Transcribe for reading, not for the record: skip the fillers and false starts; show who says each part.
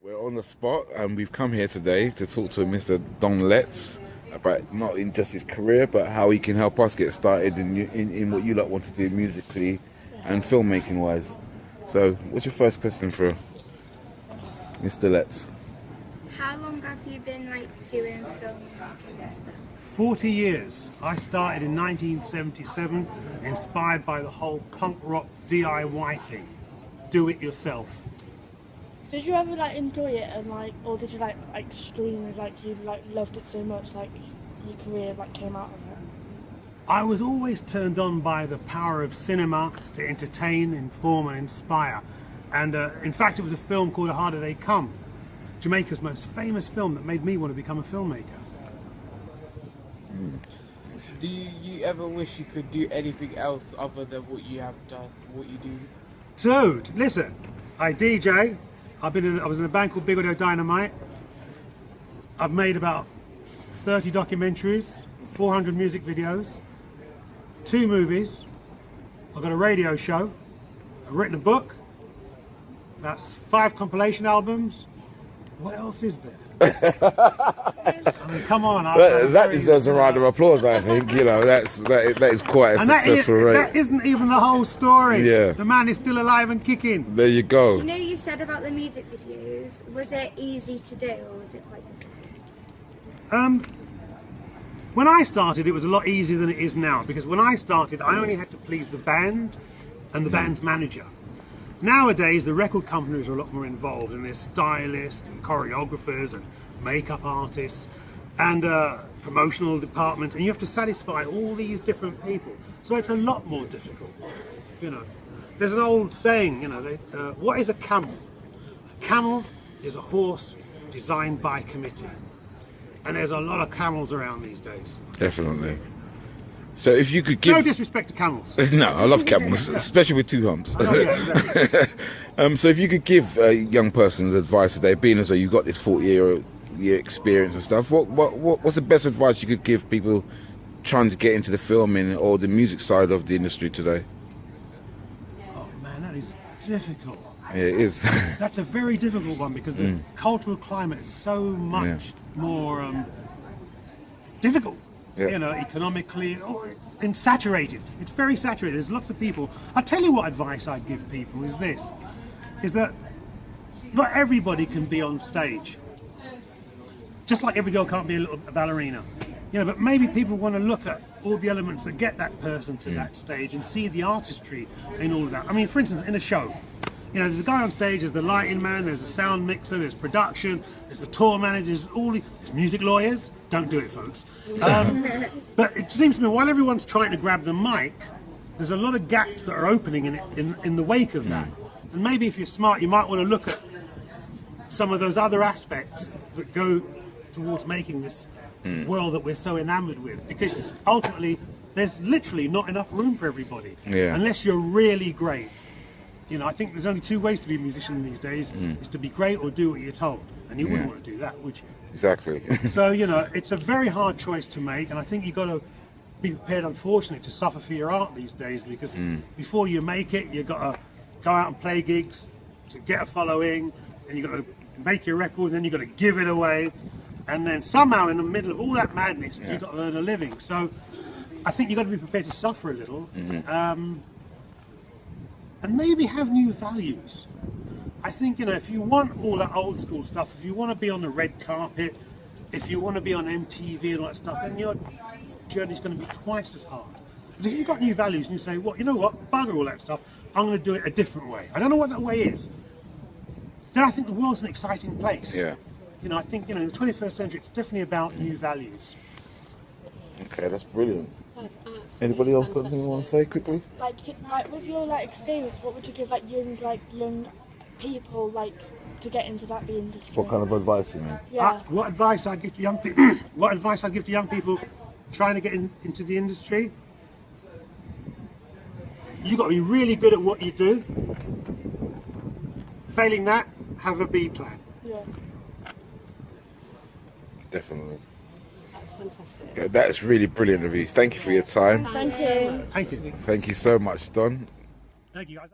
Speaker 1: We're on the spot and we've come here today to talk to Mr. Don Letts about not in just his career but how he can help us get started in what you lot want to do musically and filmmaking wise. So what's your first question for Mr. Letts?
Speaker 2: How long have you been doing filmmaking and stuff?
Speaker 3: 40 years. I started in 1977, inspired by the whole punk rock DIY thing. Do it yourself.
Speaker 4: Did you ever enjoy it and or did you extremely you loved it so much your career came out of it?
Speaker 3: I was always turned on by the power of cinema to entertain, inform and inspire. And in fact it was a film called The Harder They Come, Jamaica's most famous film that made me want to become a filmmaker.
Speaker 5: Do you ever wish you could do anything else other than what you have done, what you do?
Speaker 3: Dude, listen, I DJ. I was in a band called Big Audio Dynamite. I've made about 30 documentaries, 400 music videos, 2 movies. I've got a radio show. I've written a book. That's 5 compilation albums. What else is there? I mean, come on.
Speaker 1: That deserves a round of applause, I think. You know, that is quite a successful rate.
Speaker 3: That isn't even the whole story.
Speaker 1: Yeah.
Speaker 3: The man is still alive and kicking.
Speaker 1: There you go.
Speaker 2: You know, you said about the music videos, was it easy to do or was it quite difficult?
Speaker 3: When I started, it was a lot easier than it is now, because when I started, I only had to please the band and the band's manager. Nowadays, the record companies are a lot more involved, and there's stylists and choreographers and makeup artists and promotional departments, and you have to satisfy all these different people. So it's a lot more difficult. You know, there's an old saying. You know, what is a camel? A camel is a horse designed by committee, and there's a lot of camels around these days.
Speaker 1: Definitely. So if you could give...
Speaker 3: No disrespect to camels.
Speaker 1: No, I love camels, especially with 2 humps.
Speaker 3: Oh, yeah, exactly.
Speaker 1: So if you could give a young person advice today, being as though you've got this 40-year experience and stuff, what's the best advice you could give people trying to get into the filming or the music side of the industry today?
Speaker 3: Oh man, that is difficult.
Speaker 1: Yeah, it is.
Speaker 3: That's a very difficult one, because the cultural climate is so much more difficult.
Speaker 1: Yeah.
Speaker 3: You know, economically, and saturated. It's very saturated. There's lots of people. I'll tell you what advice I'd give people is this, is that not everybody can be on stage. Just like every girl can't be a ballerina. You know, but maybe people want to look at all the elements that get that person to that stage and see the artistry in all of that. I mean, for instance, in a show, you know, there's a guy on stage, there's the lighting man, there's the sound mixer, there's production, there's the tour managers, there's music lawyers. Don't do it, folks. But it seems to me, while everyone's trying to grab the mic, there's a lot of gaps that are opening in the wake of that. And maybe if you're smart, you might want to look at some of those other aspects that go towards making this world that we're so enamored with. Because ultimately, there's literally not enough room for everybody, unless you're really great. You know, I think there's only 2 ways to be a musician these days, is to be great or do what you're told. And you wouldn't want to do that, would you?
Speaker 1: Exactly.
Speaker 3: So, you know, it's a very hard choice to make, and I think you've got to be prepared, unfortunately, to suffer for your art these days, because before you make it, you've got to go out and play gigs to get a following, and you've got to make your record, and then you've got to give it away, and then somehow in the middle of all that madness, you've got to earn a living. So I think you've got to be prepared to suffer a little. And maybe have new values. I think, you know, if you want all that old school stuff, if you want to be on the red carpet, if you want to be on MTV and all that stuff, then your journey's going to be twice as hard. But if you've got new values and you say, well, you know what, bugger all that stuff, I'm going to do it a different way. I don't know what that way is. Then I think the world's an exciting place.
Speaker 1: Yeah.
Speaker 3: You know, I think, you know, in the 21st century, it's definitely about new values.
Speaker 1: Okay, that's brilliant.
Speaker 4: That's absolutely
Speaker 1: Anybody else got anything you want to say quickly?
Speaker 4: With your experience, what would you give young people to get into the industry?
Speaker 1: What kind of advice you mean?
Speaker 4: Yeah.
Speaker 3: What advice I give to young people? What advice I give to young people trying to get into the industry? You got to be really good at what you do. Failing that, have a B plan.
Speaker 4: Yeah.
Speaker 1: Definitely.
Speaker 6: That's fantastic.
Speaker 1: Okay, that's really brilliant of you. Thank you for your time.
Speaker 4: Thank you.
Speaker 3: Thank you.
Speaker 1: Thank you so much, Don.
Speaker 3: Thank you, guys.